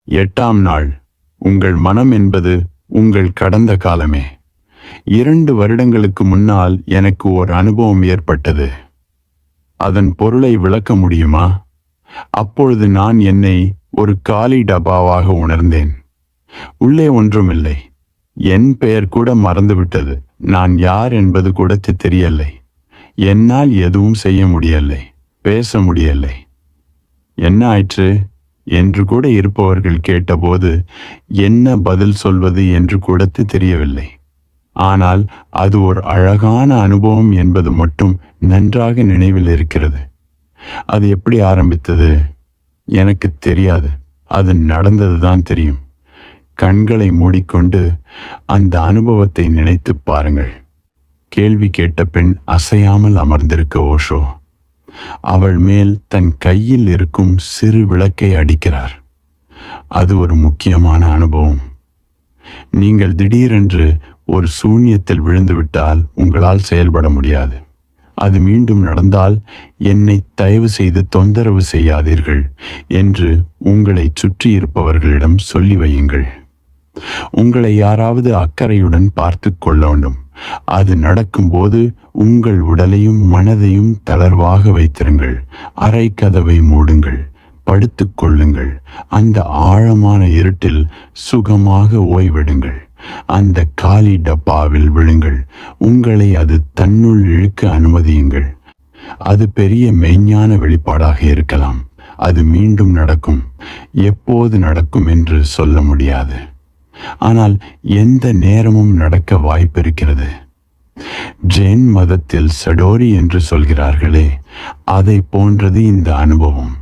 8ஆம் நாள். உங்கள் மனம் என்பது உங்கள் கடந்த காலமே. 2 வருடங்களுக்கு முன்னால் எனக்கு ஒரு அனுபவம் ஏற்பட்டது. அதன் பொருளை விளக்க முடியுமா? அப்பொழுது நான் என்னை ஒரு காலி டப்பாவாக உணர்ந்தேன். உள்ளே ஒன்றுமில்லை. என் பெயர் கூட மறந்துவிட்டது. நான் யார் என்பது கூட தெரியலை. என்னால் எதுவும் செய்ய முடியலை. பேச முடியலை. என்ன ஆயிற்று என்று கூட இருப்பவர்கள் கேட்டபோது என்ன பதில் சொல்வது என்று கூட தெரியவில்லை. ஆனால் அது ஒரு அழகான அனுபவம் என்பது மட்டும் நன்றாக நினைவில் இருக்கிறது. அது எப்படி ஆரம்பித்தது எனக்கு தெரியாது. அது நடந்ததுதான் தெரியும். கண்களை மூடிக்கொண்டு அந்த அனுபவத்தை நினைத்து பாருங்கள். கேள்வி கேட்ட பெண் அசையாமல் அமர்ந்திருக்க ஓஷோ அவள் மேல் தன் கையில் இருக்கும் சிறு விளக்கை அடிக்கிறார். அது ஒரு முக்கியமான அனுபவம். நீங்கள் திடீரென்று ஒரு சூன்யத்தில் விழுந்துவிட்டால் உங்களால் செயல்பட முடியாது. அது மீண்டும் நடந்தால் என்னை தயவு செய்து தொந்தரவு செய்யாதீர்கள் என்று உங்களை சுற்றி இருப்பவர்களிடம் சொல்லி வையுங்கள். உங்களை யாராவது அக்கறையுடன் பார்த்து கொள்ள வேண்டும். அது நடக்கும்போது உங்கள் உடலையும் மனதையும் தளர்வாக வைத்திருங்கள். அறை கதவை மூடுங்கள். படுத்துக் கொள்ளுங்கள். அந்த ஆழமான இருட்டில் சுகமாக ஓய்வெடுங்கள். அந்த காலி டப்பாவில் விழுங்கள். உங்களை அது தன்னுள் இழுக்க அனுமதியுங்கள். அது பெரிய மெய்ஞான வெளிப்பாடாக இருக்கலாம். அது மீண்டும் நடக்கும். எப்போது நடக்கும் என்று சொல்ல முடியாது. ஆனால் எந்த நேரமும் நடக்க வாய்ப்பிருக்கிறது. ஜெயின் மதத்தில் சடோரி என்று சொல்கிறார்களே, அதை போன்றது இந்த அனுபவம்.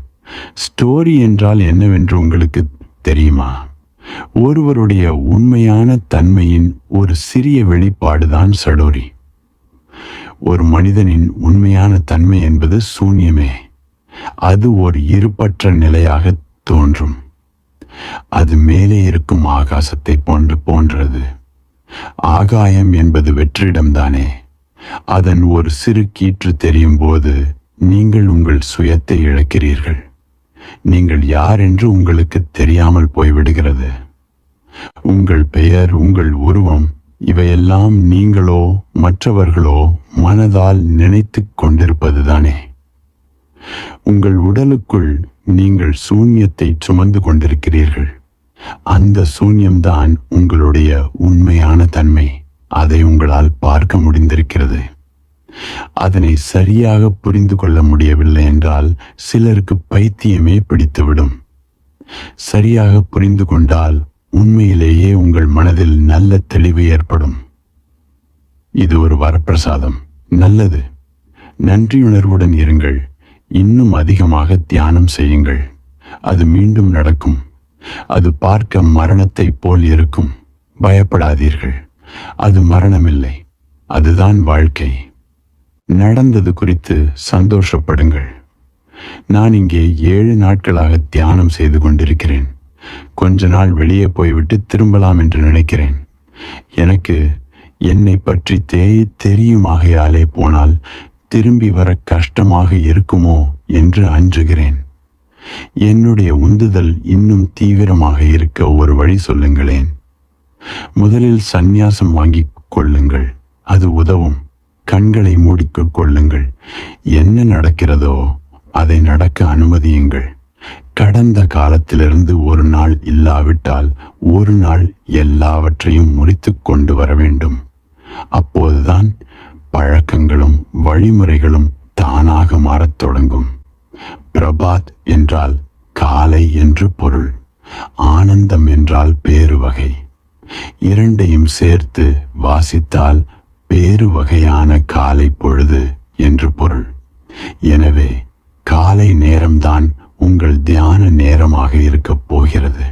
ஸ்டோரி என்றால் என்னவென்று உங்களுக்கு தெரியுமா? ஒருவருடைய உண்மையான தன்மையின் ஒரு சிறிய வெளிப்பாடுதான் சடோரி. ஒரு மனிதனின் உண்மையான தன்மை என்பது சூன்யமே. அது ஒரு இருப்பற்ற நிலையாக தோன்றும். அது மேலே இருக்கும் ஆகாசத்தை போன்றது. ஆகாயம் என்பது வெற்றிடம்தானே. அதன் ஒரு சிறு கீற்று தெரியும் போது நீங்கள் உங்கள் சுயத்தை இழக்கிறீர்கள். நீங்கள் யார் என்று உங்களுக்கு தெரியாமல் போய்விடுகிறது. உங்கள் பெயர், உங்கள் உருவம், இவையெல்லாம் நீங்களோ மற்றவர்களோ மனதால் நினைத்து கொண்டிருப்பதுதானே. உங்கள் உடலுக்குள் நீங்கள் சூன்யத்தை சுமந்து கொண்டிருக்கிறீர்கள். அந்த சூன்யம்தான் உங்களுடைய உண்மையான தன்மை. அதை உங்களால் பார்க்க முடிந்திருக்கிறது. அதனை சரியாக புரிந்து கொள்ள முடியவில்லை என்றால் சிலருக்கு பைத்தியமே பிடித்துவிடும். சரியாக புரிந்து கொண்டால் உண்மையிலேயே உங்கள் மனதில் நல்ல தெளிவு ஏற்படும். இது ஒரு வரப்பிரசாதம். நல்லது. நன்றியுணர்வுடன் இருங்கள். இன்னும் அதிகமாக தியானம் செய்யுங்கள். அது மீண்டும் நடக்கும். அது பார்க்க மரணத்தை போல் இருக்கும். பயப்படாதீர்கள். அது மரணமில்லை. அதுதான் வாழ்க்கை. நடந்தது குறித்து சந்தோஷப்படுங்கள். நான் இங்கே 7 நாட்களாக தியானம் செய்து கொண்டிருக்கிறேன். கொஞ்ச நாள் வெளியே போய்விட்டு திரும்பலாம் என்று நினைக்கிறேன். எனக்கு என்னை பற்றி தெரியுமாகையாலே போனால் திரும்பி வர கஷ்டமாக இருக்குமோ என்று அஞ்சுகிறேன். என்னுடைய உந்துதல் இன்னும் தீவிரமாக இருக்க ஒரு வழி சொல்லுங்களேன். முதலில் சந்நியாசம் வாங்கிக் கொள்ளுங்கள். அது உதவும். கண்களை மூடிக் கொள்ளுங்கள். என்ன நடக்கிறதோ அதை நடக்க அனுமதியுங்கள். கடந்த காலத்திலிருந்து ஒரு நாள் இல்லாவிட்டால் ஒரு நாள் எல்லாவற்றையும் முறித்து கொண்டு வர வேண்டும். அப்போதுதான் பழக்கங்களும் வழிமுறைகளும் தானாக மாறத் தொடங்கும். பிரபாத் என்றால் காலை என்று பொருள். ஆனந்தம் என்றால் பேறு வகை. இரண்டையும் சேர்த்து வாசித்தால் பேறு வகையான காலை பொழுது என்று பொருள். எனவே காலை நேரம்தான் உங்கள் தியான நேரமாக இருக்கப் போகிறது.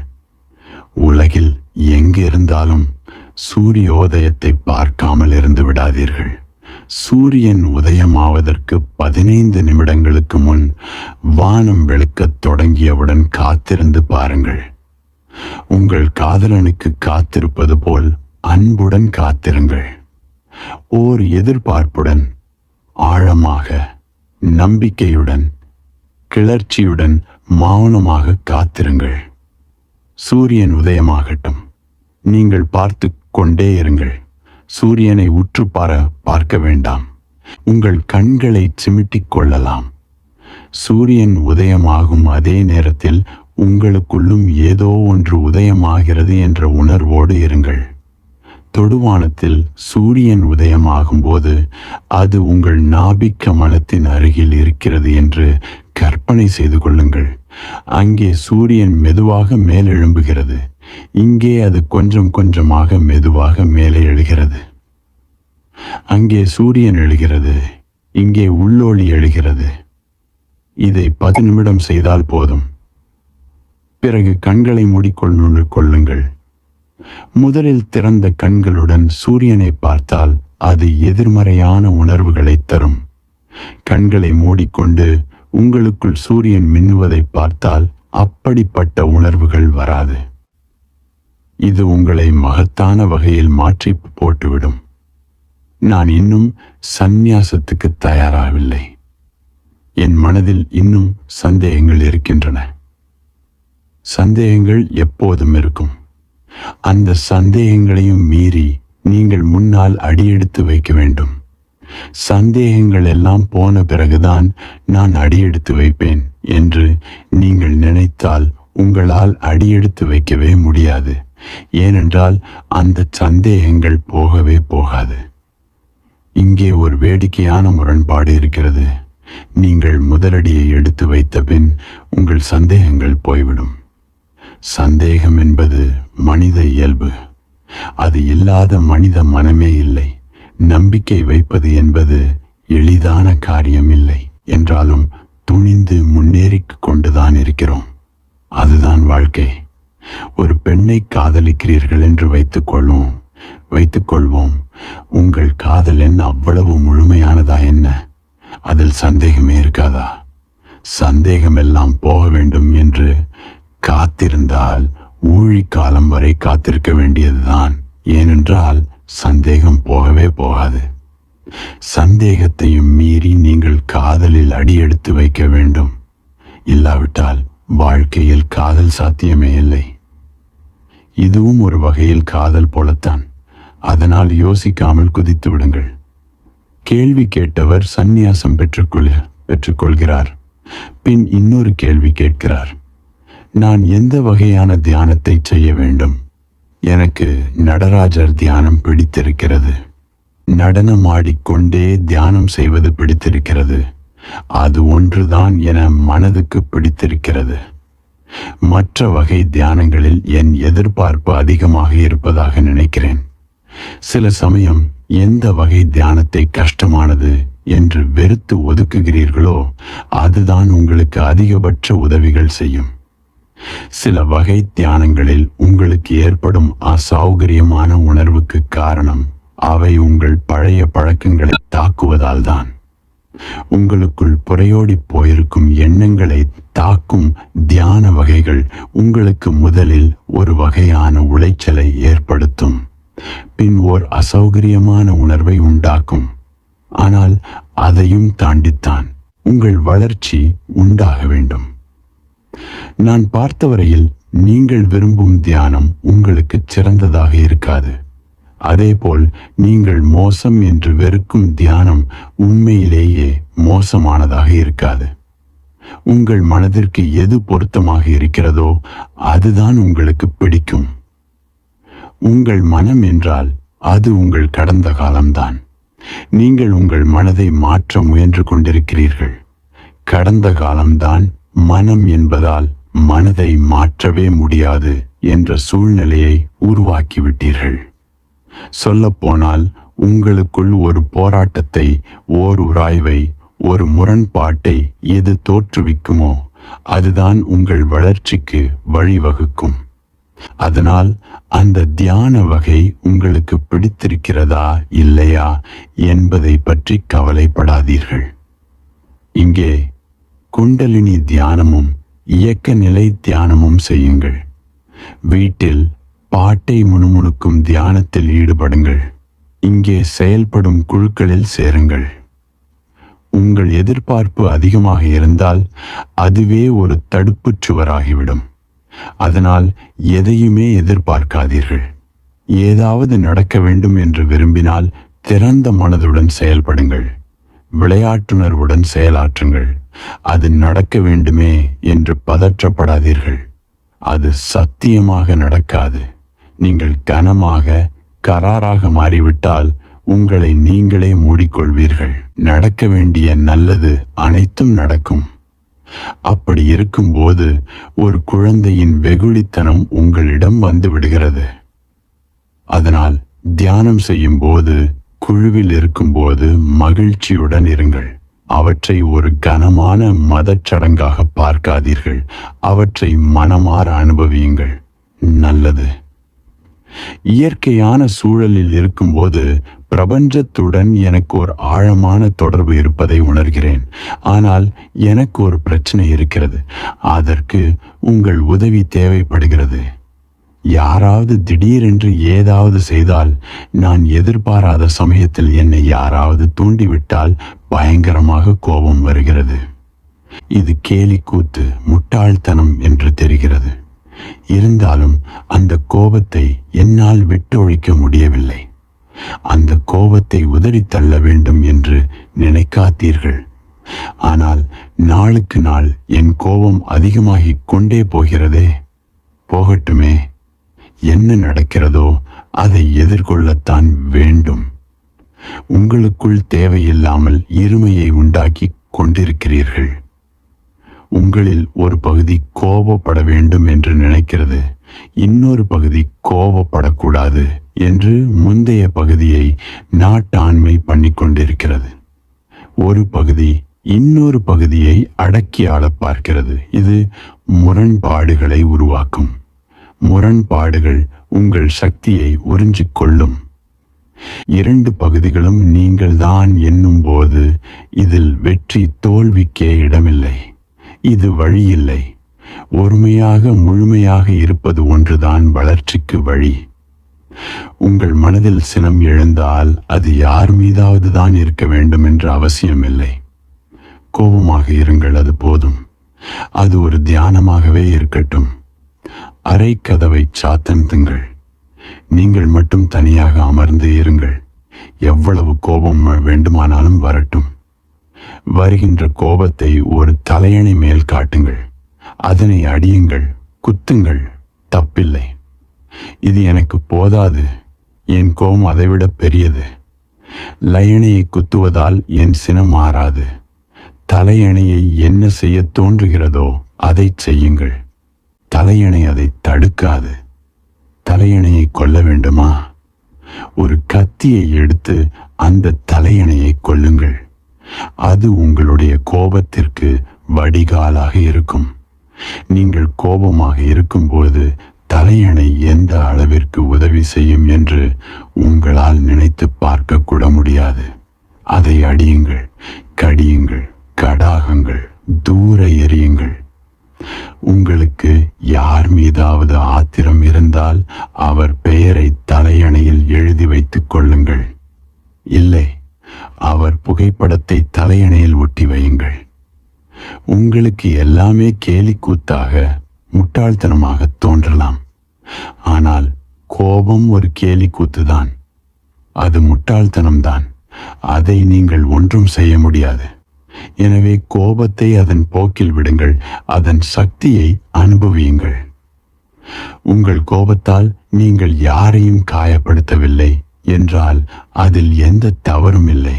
உலகில் எங்கு இருந்தாலும் சூரியோதயத்தை பார்க்காமல் இருந்து விடாதீர்கள். சூரியன் உதயமாவதற்கு 15 நிமிடங்களுக்கு முன் வானம் வெளுக்கத் தொடங்கியவுடன் காத்திருந்து பாருங்கள். உங்கள் காதலனுக்கு காத்திருப்பது போல் அன்புடன் காத்திருங்கள். ஓர் எதிர்பார்ப்புடன், ஆழமாக, நம்பிக்கையுடன், கிளர்ச்சியுடன், மௌனமாக காத்திருங்கள். சூரியன் உதயமாகட்டும். நீங்கள் பார்த்து கொண்டே இருங்கள். சூரியனை உற்று பார்க்க வேண்டாம். உங்கள் கண்களை சிமிட்டிக் கொள்ளலாம். சூரியன் உதயமாகும் அதே நேரத்தில் உங்களுக்குள்ளும் ஏதோ ஒன்று உதயமாகிறது என்ற உணர்வோடு இருங்கள். தொடுவானத்தில் சூரியன் உதயமாகும் போது அது உங்கள் நாபிக்க மலத்தின் அருகில் இருக்கிறது என்று கற்பனை செய்து கொள்ளுங்கள். அங்கே சூரியன் மெதுவாக மேலெழும்புகிறது. இங்கே அது கொஞ்சம் கொஞ்சமாக மெதுவாக மேலே எழுகிறது. அங்கே சூரியன் எழுகிறது, இங்கே உள்ளொளி எழுகிறது. இதை 10 நிமிடம் செய்தால் போதும். பிறகு கண்களை மூடிக்கொள்ளுங்கள். முதலில் திறந்த கண்களுடன் சூரியனை பார்த்தால் அது எதிர்மறையான உணர்வுகளை தரும். கண்களை மூடிக்கொண்டு உங்களுக்குள் சூரியன் மின்னுவதை பார்த்தால் அப்படிப்பட்ட உணர்வுகள் வராது. இது உங்களை மகத்தான வகையில் மாற்றி போட்டுவிடும். நான் இன்னும் சந்நியாசத்துக்கு தயாராகவில்லை. என் மனதில் இன்னும் சந்தேகங்கள் இருக்கின்றன. சந்தேகங்கள் எப்போதும் இருக்கும். அந்த சந்தேகங்களையும் மீறி நீங்கள் முன்னால் அடியெடுத்து வைக்க வேண்டும். சந்தேகங்கள் எல்லாம் போன பிறகுதான் நான் அடியெடுத்து வைப்பேன் என்று நீங்கள் நினைத்தால் உங்களால் அடியெடுத்து வைக்கவே முடியாது. ஏனென்றால் அந்த சந்தேகங்கள் போகவே போகாது. இங்கே ஒரு வேடிக்கையான முரண்பாடு இருக்கிறது. நீங்கள் முதலடியை எடுத்து வைத்த பின் உங்கள் சந்தேகங்கள் போய்விடும். சந்தேகம் என்பது மனித இயல்பு. அது இல்லாத மனித மனமே இல்லை. நம்பிக்கை வைப்பது என்பது எளிதான காரியம் இல்லை என்றாலும் துணிந்து முன்னேறி கொண்டுதான் இருக்கிறோம். அதுதான் வாழ்க்கை. ஒரு பெண்ணை காதலிக்கிறீர்கள் என்று வைத்துக்கொள்வோம். உங்கள் காதல் என்ன அவ்வளவு முழுமையானதா என்ன? அதில் சந்தேகமே இருக்காதா? சந்தேகம் எல்லாம் போக வேண்டும் என்று காத்திருந்தால் ஊழி காலம் வரை காத்திருக்க வேண்டியதுதான். ஏனென்றால் சந்தேகம் போகவே போகாது. சந்தேகத்தையும் மீறி நீங்கள் காதலில் அடியெடுத்து வைக்க வேண்டும். இல்லாவிட்டால் வாழ்க்கையில் காதல் சாத்தியமே இல்லை. இதுவும் ஒரு வகையில் காதல் போலத்தான். அதனால் யோசிக்காமல் குதித்து விடுங்கள். கேள்வி கேட்டவர் சந்நியாசம் பெற்றுக்கொள்கிறார். பின் இன்னொரு கேள்வி கேட்கிறார். நான் எந்த வகையான தியானத்தை செய்ய வேண்டும்? எனக்கு நடராஜர் தியானம் பிடித்திருக்கிறது. நடனமாடிக்கொண்டே தியானம் செய்வது பிடித்திருக்கிறது. அது ஒன்றுதான் என மனதுக்கு பிடித்திருக்கிறது. மற்ற வகை தியானங்களில் என் எதிர்பார்ப்பு அதிகமாக இருப்பதாக நினைக்கிறேன். சில சமயம் எந்த வகை தியானத்தை கஷ்டமானது என்று வெறுத்து ஒதுக்குகிறீர்களோ அதுதான் உங்களுக்கு அதிகபட்ச உதவிகள் செய்யும். சில வகை தியானங்களில் உங்களுக்கு ஏற்படும் அசௌகரியமான உணர்வுக்கு காரணம் அவை உங்கள் பழைய பழக்கங்களை தாக்குவதால் தான். உங்களுக்குள் புரையோடி போயிருக்கும் எண்ணங்களை தாக்கும் தியான வகைகள் உங்களுக்கு முதலில் ஒரு வகையான உளைச்சலை ஏற்படுத்தும். பின் ஓர் அசௌகரியமான உணர்வை உண்டாக்கும். ஆனால் அதையும் தாண்டித்தான் உங்கள் வளர்ச்சி உண்டாக வேண்டும். நான் பார்த்தவரையில் நீங்கள் விரும்பும் தியானம் உங்களுக்கு சிறந்ததாக இருக்காது. அதேபோல் நீங்கள் மோசம் என்று வெறுக்கும் தியானம் உண்மையிலேயே மோசமானதாக இருக்காது. உங்கள் மனதிற்கு எது பொருத்தமாக இருக்கிறதோ அதுதான் உங்களுக்கு பிடிக்கும். உங்கள் மனம் என்றால் அது உங்கள் கடந்த காலம்தான். நீங்கள் உங்கள் மனதை மாற்ற முயன்று கொண்டிருக்கிறீர்கள். கடந்த காலம்தான் மனம் என்பதால் மனதை மாற்றவே முடியாது என்ற சூழ்நிலையை உருவாக்கிவிட்டீர்கள். சொல்லப்போனால் உங்களுக்குள் ஒரு போராட்டத்தை, ஓர் உராய்வை, ஒரு முரண்பாட்டை எது தோற்றுவிக்குமோ அதுதான் உங்கள் வளர்ச்சிக்கு வழிவகுக்கும். அதனால் அந்த தியான வகை உங்களுக்கு பிடித்திருக்கிறதா இல்லையா என்பதை பற்றி கவலைப்படாதீர்கள். இங்கே குண்டலினி தியானமும் இயக்க நிலை தியானமும் செய்யுங்கள். வீட்டில் பாட்டை முணுமுணுக்கும் தியானத்தில் ஈடுபடுங்கள். இங்கே செயல்படும் குழுக்களில் சேருங்கள். உங்கள் எதிர்பார்ப்பு அதிகமாக இருந்தால் அதுவே ஒரு தடுப்புச் சுவராகிவிடும். அதனால் எதையுமே எதிர்பார்க்காதீர்கள். ஏதாவது நடக்க வேண்டும் என்று விரும்பினால் திறந்த மனதுடன் செயல்படுங்கள். விளையாட்டுணர்வுடன் செயலாற்றுங்கள். அது நடக்க வேண்டுமே என்று பதற்றப்படாதீர்கள். அது சத்தியமாக நடக்காது. நீங்கள் கனமாக கராராக மாறிவிட்டால் உங்களை நீங்களே மூடிக்கொள்வீர்கள். நடக்க வேண்டிய நல்லது அனைத்தும் நடக்கும். அப்படி இருக்கும்போது ஒரு குழந்தையின் வெகுளித்தனம் உங்களிடம் வந்து விடுகிறது. அதனால் தியானம் செய்யும் போது, குழுவில் இருக்கும்போது மகிழ்ச்சியுடன் இருங்கள். அவற்றை ஒரு கனமான மதச்சடங்காக பார்க்காதீர்கள். அவற்றை மனமாற அனுபவியுங்கள். நல்லது. இயற்கையான சூழலில் இருக்கும்போது பிரபஞ்சத்துடன் எனக்கு ஒரு ஆழமான தொடர்பு இருப்பதை உணர்கிறேன். ஆனால் எனக்கு ஒரு பிரச்சனை இருக்கிறது. அதற்கு உங்கள் உதவி தேவைப்படுகிறது. யாராவது திடீரென்று ஏதாவது செய்தால், நான் எதிர்பாராத சமயத்தில் என்னை யாராவது தூண்டிவிட்டால் பயங்கரமாக கோபம் வருகிறது. இது கேலிக்கூத்து, முட்டாள்தனம் என்று தெரிகிறது. இருந்தாலும் அந்த கோபத்தை என்னால் விட்டு ஒழிக்க முடியவில்லை. அந்த கோபத்தை உதறி தள்ள வேண்டும் என்று நினைக்காதீர்கள். ஆனால் நாளுக்கு நாள் என் கோபம் அதிகமாகிக் கொண்டே போகிறதே. போகட்டுமே. என்ன நடக்கிறதோ அதை எதிர்கொள்ளத்தான் வேண்டும். உங்களுக்குள் தேவையில்லாமல் இருமையை உண்டாக்கி கொண்டிருக்கிறீர்கள். உங்களில் ஒரு பகுதி கோபப்பட வேண்டும் என்று நினைக்கிறது. இன்னொரு பகுதி கோபப்படக்கூடாது என்று முந்தைய பகுதியை நாட்டாண்மை பண்ணி கொண்டிருக்கிறது. ஒரு பகுதி இன்னொரு பகுதியை அடக்கி ஆள பார்க்கிறது. இது முரண்பாடுகளை உருவாக்கும். முரண்பாடுகள் உங்கள் சக்தியை உறிஞ்சிக் கொள்ளும். இரண்டு பகுதிகளும் நீங்கள்தான் என்னும் போது இதில் வெற்றி தோல்விக்கே இடமில்லை. இது வழியில்லை. ஒருமையாக முழுமையாக இருப்பது ஒன்றுதான் வளர்ச்சிக்கு வழி. உங்கள் மனதில் சினம் எழுந்தால் அது யார் மீதாவது தான் இருக்க வேண்டும் என்ற அவசியமில்லை. கோபமாக இருங்கள், அது போதும். அது ஒரு தியானமாகவே இருக்கட்டும். அறை கதவை சாத்தந்துங்கள். நீங்கள் மட்டும் தனியாக அமர்ந்து இருங்கள். எவ்வளவு கோபம் வேண்டுமானாலும் வரட்டும். வருகின்ற கோபத்தை ஒரு தலையணை மேல் காட்டுங்கள். அதனை அடியுங்கள், குத்துங்கள், தப்பில்லை. இது எனக்கு போதாது, என் கோபம் அதைவிட பெரியது. லயணையை குத்துவதால் என் சினம் மாறாது. தலையணையை என்ன செய்ய தோன்றுகிறதோ அதை செய்யுங்கள். தலையணை அதை தடுக்காது. தலையணையை கொல்ல வேண்டுமா? ஒரு கத்தியை எடுத்து அந்த தலையணையை கொல்லுங்கள். அது உங்களுடைய கோபத்திற்கு வடிகாலாக இருக்கும். நீங்கள் கோபமாக இருக்கும்போது தலையணை எந்த அளவிற்கு உதவி செய்யும் என்று உங்களால் நினைத்து பார்க்க கூட முடியாது. அதை அடியுங்கள், கடியுங்கள், கடாகங்கள், தூர எறியுங்கள். உங்களுக்கு யார் மீதாவது ஆத்திரம் இருந்தால் அவர் பெயரை தலையணையில் எழுதி வைத்துக் கொள்ளுங்கள். இல்லை, அவர் புகைப்படத்தை தலையணையில் ஒட்டி வையுங்கள். உங்களுக்கு எல்லாமே கேலிக்கூத்தாக, முட்டாள்தனமாக தோன்றலாம். ஆனால் கோபம் ஒரு கேலிக்கூத்துதான். அது முட்டாள்தனம்தான். அதை நீங்கள் ஒன்றும் செய்ய முடியாது. எனவே கோபத்தை அதன் போக்கில் விடுங்கள். அதன் சக்தியை அனுபவியுங்கள். உங்கள் கோபத்தால் நீங்கள் யாரையும் காயப்படுத்தவில்லை என்றால் அதில் எந்த தவறும் இல்லை.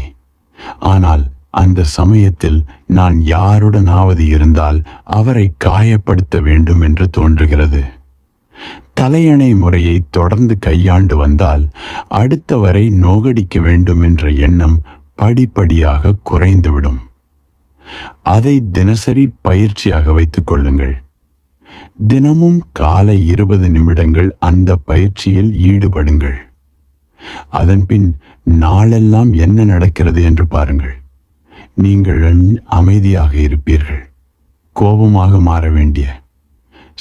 ஆனால் அந்த சமயத்தில் நான் யாருடனாவது இருந்தால் அவரை காயப்படுத்த வேண்டும் என்று தோன்றுகிறது. தலையணை முறையை தொடர்ந்து கையாண்டு வந்தால் அடுத்தவரை நோகடிக்க வேண்டும் என்ற எண்ணம் படிப்படியாக குறைந்துவிடும். அதை தினசரி பயிற்சியாக வைத்துக் கொள்ளுங்கள். தினமும் காலை 20 நிமிடங்கள் அந்த பயிற்சியில் ஈடுபடுங்கள். அதன்பின் நாளெல்லாம் என்ன நடக்கிறது என்று பாருங்கள். நீங்கள் அமைதியாக இருப்பீர்கள். கோபமாக மாற வேண்டிய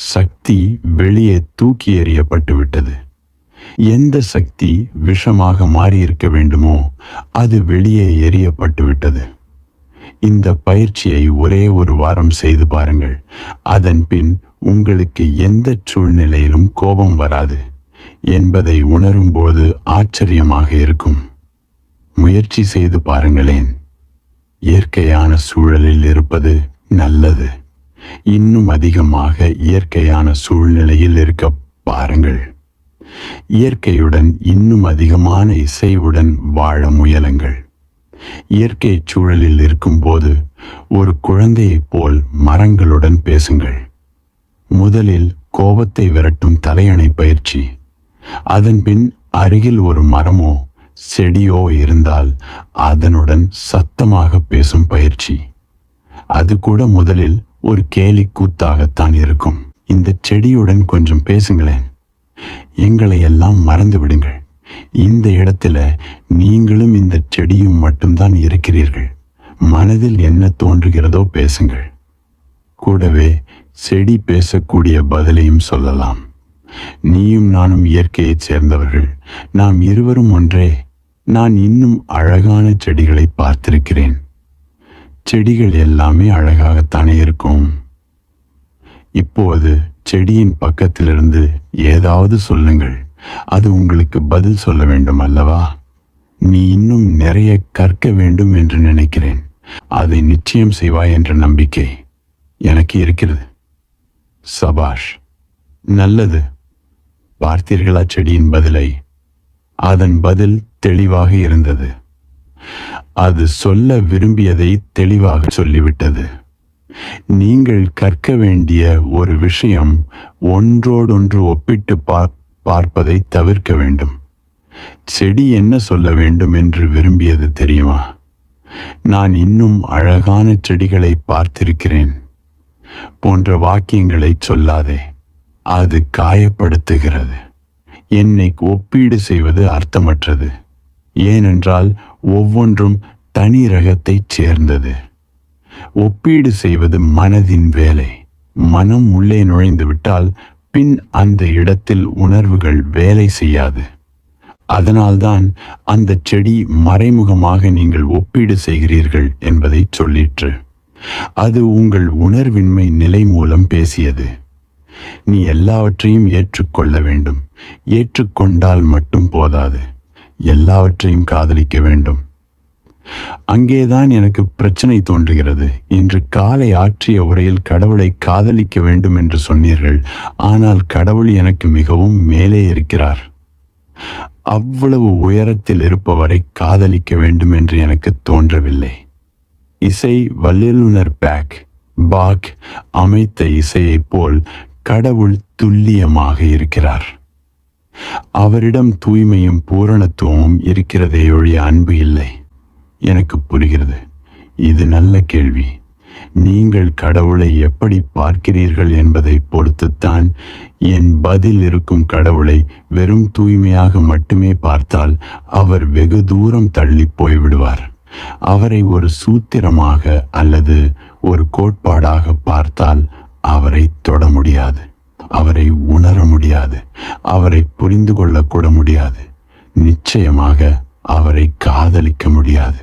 சக்தி வெளியே தூக்கி எறியப்பட்டு விட்டது. எந்த சக்தி விஷமாக மாறியிருக்க வேண்டுமோ அது வெளியே எறியப்பட்டு விட்டது. இந்த பயிற்சியை ஒரே ஒரு வாரம் செய்து பாருங்கள். அதன் பின் உங்களுக்கு எந்த சூழ்நிலையிலும் கோபம் வராது என்பதை உணரும்போது ஆச்சரியமாக இருக்கும். முயற்சி செய்து பாருங்களேன். இயற்கையான சூழலில் இருப்பது நல்லது. இன்னும் அதிகமாக இயற்கையான சூழ்நிலையில் இருக்க பாருங்கள். இயற்கையுடன் இன்னும் அதிகமான இசைவுடன் வாழ முயலுங்கள். இயற்கை சூழலில் இருக்கும்போது ஒரு குழந்தையைப் போல் மரங்களுடன் பேசுங்கள். முதலில் கோபத்தை விரட்டும் தலையணை பயிற்சி. அதன்பின் அருகில் ஒரு மரமோ செடியோ இருந்தால் அதனுடன் சத்தமாக பேசும் பயிற்சி. அது கூட முதலில் ஒரு கேலி கூத்தாகத்தான் இருக்கும். இந்த செடியுடன் கொஞ்சம் பேசுங்களேன். எங்களை எல்லாம் மறந்து விடுங்கள். இந்த இடத்துல நீங்களும் இந்த செடியும் மட்டும்தான் இருக்கிறீர்கள். மனதில் என்ன தோன்றுகிறதோ பேசுங்கள். கூடவே செடி பேசக்கூடிய பதிலையும் சொல்லலாம். நீயும் நானும் இயற்கையைச் சேர்ந்தவர்கள். நாம் இருவரும் ஒன்றே. நான் இன்னும் அழகான செடிகளை பார்த்திருக்கிறேன். செடிகள் எல்லாமே அழகாகத்தானே இருக்கும். இப்போது செடியின் பக்கத்திலிருந்து ஏதாவது சொல்லுங்கள். அது உங்களுக்கு பதில் சொல்ல வேண்டும் அல்லவா? நீ இன்னும் நிறைய கற்க வேண்டும் என்று நினைக்கிறேன். அதை நிச்சயம் செய்வாய் என்ற நம்பிக்கை எனக்கு இருக்கிறது. சபாஷ், நல்லது. பார்த்தீர்களா செடியின் பதிலை? அதன் பதில் தெளிவாக இருந்தது. அது சொல்ல விரும்பியதை தெளிவாக சொல்லிவிட்டது. நீங்கள் கற்க வேண்டிய ஒரு விஷயம் ஒன்றோடொன்று ஒப்பிட்டு பார்ப்பதை தவிர்க்க வேண்டும். செடி என்ன சொல்ல வேண்டும் என்று விரும்பியது தெரியுமா? நான் இன்னும் அழகான செடிகளை பார்த்திருக்கிறேன் போன்ற வாக்கியங்களை சொல்லாதே. அது காயப்படுத்துகிறது. என்னை ஒப்பீடு செய்வது அர்த்தமற்றது. ஏனென்றால் ஒவ்வொன்றும் தனி ரகத்தைச் சேர்ந்தது. ஒப்பீடு செய்வது மனதின் வேலை. மனம் உள்ளே நுழைந்து விட்டால் பின் அந்த இடத்தில் உணர்வுகள் வேலை செய்யாது. அதனால்தான் அந்த செடி மறைமுகமாக நீங்கள் ஒப்பீடு செய்கிறீர்கள் என்பதை சொல்லிற்று. அது உங்கள் உணர்வின்மை நிலை மூலம் பேசியது. நீ எல்லாவற்றையும் ஏற்றுக்கொள்ள வேண்டும். ஏற்றுக்கொண்டால் மட்டும் போதாது, எல்லாவற்றையும் காதலிக்க வேண்டும். அங்கேதான் எனக்கு பிரச்சனை தோன்றுகிறது. இன்று காலை ஆற்றிய உரையில் கடவுளை காதலிக்க வேண்டும் என்று சொன்னீர்கள். ஆனால் கடவுள் எனக்கு மிகவும் மேலே இருக்கிறார். அவ்வளவு உயரத்தில் இருப்பவரை காதலிக்க வேண்டும் என்று எனக்கு தோன்றவில்லை. இசை வல்லுநர் பாக் அமைத்த இசையைப் போல் கடவுள் துல்லியமாக இருக்கிறார். அவரிடம் தூய்மையும் பூரணத்துவமும் இருக்கிறதே ஒழிய அன்பு இல்லை. எனக்கு புரிகிறது. இது நல்ல கேள்வி. நீங்கள் கடவுளை எப்படி பார்க்கிறீர்கள் என்பதை பொறுத்துத்தான் என் பதில் இருக்கும். கடவுளை வெறும் தூய்மையாக மட்டுமே பார்த்தால் அவர் வெகு தூரம் தள்ளி போய்விடுவார். அவரை ஒரு சூத்திரமாக அல்லது ஒரு கோட்பாடாக பார்த்தால் அவரை தொட முடியாது, அவரை உணர முடியாது, அவரை புரிந்து கொள்ளக்கூட முடியாது. நிச்சயமாக அவரை காதலிக்க முடியாது.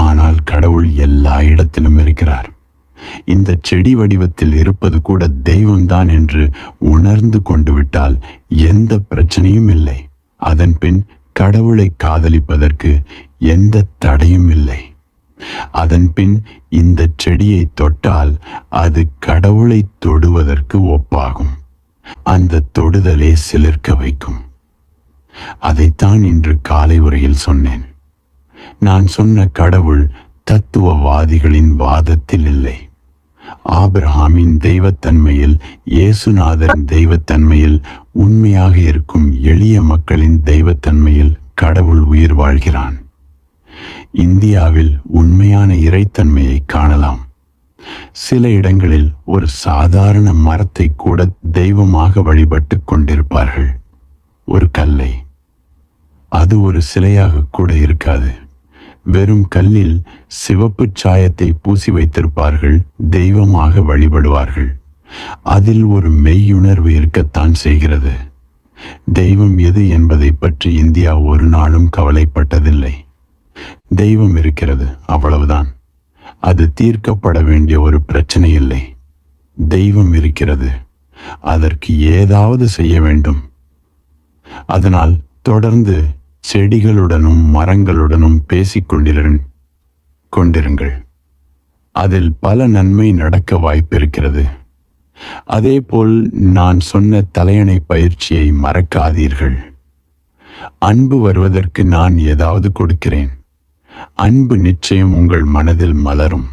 ஆனால் கடவுள் எல்லா இடத்திலும் இருக்கிறார். இந்த செடி வடிவத்தில் இருப்பது கூட தெய்வம்தான் என்று உணர்ந்து கொண்டு விட்டால் எந்த பிரச்சனையும் இல்லை. அதன் பின் கடவுளை காதலிப்பதற்கு எந்த தடையும் இல்லை. அதன் பின் இந்த செடியை தொட்டால் அது கடவுளை தொடுவதற்கு ஒப்பாகும். அந்த தொடுதலே சிலிர்க்க வைக்கும். அதைத்தான் இன்று காலை உரையில் சொன்னேன். நான் சொன்ன கடவுள் தத்துவவாதிகளின் வாதத்தில் இல்லை. ஆபிரகாமின் தெய்வத்தன்மையில், இயேசுநாதரின் தெய்வத்தன்மையில், உண்மையாக இருக்கும் எளிய மக்களின் தெய்வத்தன்மையில் கடவுள் உயிர் வாழ்கிறான். இந்தியாவில் உண்மையான இறைத்தன்மையை காணலாம். சில இடங்களில் ஒரு சாதாரண மரத்தை கூட தெய்வமாக வழிபட்டு கொண்டிருப்பார்கள். ஒரு கல்லை. அது ஒரு சிலையாக கூட இருக்காது. வெறும் கல்லில் சிவப்பு சாயத்தை பூசி வைத்திருப்பார்கள். தெய்வமாக வழிபடுவார்கள். அதில் ஒரு மெய்யுணர்வு இருக்கத்தான் செய்கிறது. தெய்வம் எது என்பதை பற்றி இந்தியா ஒரு நாளும் கவலைப்பட்டதில்லை. தெய்வம் இருக்கிறது, அவ்வளவுதான். அது தீர்க்கப்பட வேண்டிய ஒரு பிரச்சனை இல்லை. தெய்வம் இருக்கிறது. அதற்கு ஏதாவது செய்ய வேண்டும். அதனால் தொடர்ந்து செடிகளுடனும் மரங்களுடனும் பேசிக் கொண்டிருங்கள். அதில் பல நன்மை நடக்க வாய்ப்பிருக்கிறது. அதேபோல் நான் சொன்ன தலையணை பயிற்சியை மறக்காதீர்கள். அன்பு வருவதற்கு நான் ஏதாவது கொடுக்கிறேன். அன்பு நிச்சயம் உங்கள் மனதில் மலரும்.